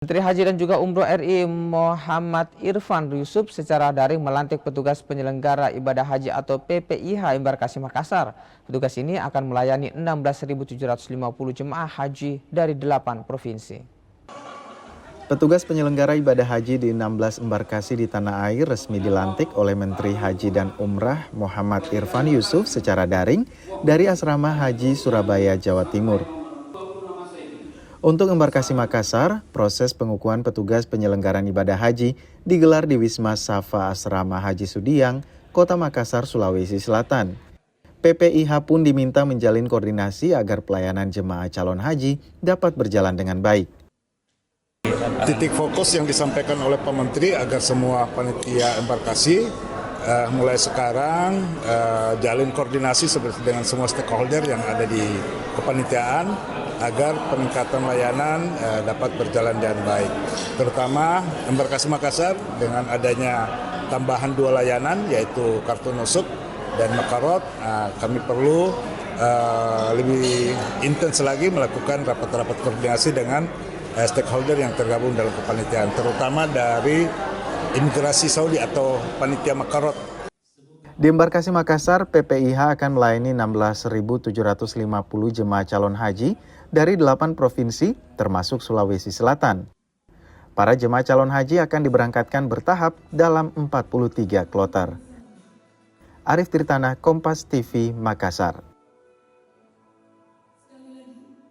Menteri Haji dan juga Umroh RI Muhammad Irfan Yusuf secara daring melantik petugas penyelenggara ibadah haji atau PPIH Embarkasi Makassar. Petugas ini akan melayani 16.750 jemaah haji dari 8 provinsi. Petugas penyelenggara ibadah haji di 16 embarkasi di tanah air resmi dilantik oleh Menteri Haji dan Umrah Muhammad Irfan Yusuf secara daring dari Asrama Haji Surabaya, Jawa Timur. Untuk embarkasi Makassar, proses pengukuhan petugas penyelenggaraan ibadah haji digelar di Wisma Safa Asrama Haji Sudiang, Kota Makassar, Sulawesi Selatan. PPIH pun diminta menjalin koordinasi agar pelayanan jemaah calon haji dapat berjalan dengan baik. Titik fokus yang disampaikan oleh Pak Menteri agar semua panitia embarkasi mulai sekarang jalin koordinasi seperti dengan semua stakeholder yang ada di kepanitiaan agar peningkatan layanan dapat berjalan dengan baik. Terutama embarkasi Makassar dengan adanya tambahan 2 layanan yaitu kartu nusuk dan makarot, kami perlu lebih intens lagi melakukan rapat-rapat koordinasi dengan stakeholder yang tergabung dalam kepanitiaan, terutama dari imigrasi Saudi atau panitia makarot. Di embarkasi Makassar, PPIH akan melayani 16.750 jemaah calon haji dari 8 provinsi, termasuk Sulawesi Selatan. Para jemaah calon haji akan diberangkatkan bertahap dalam 43 kloter. Arif Tirtana, Kompas TV, Makassar.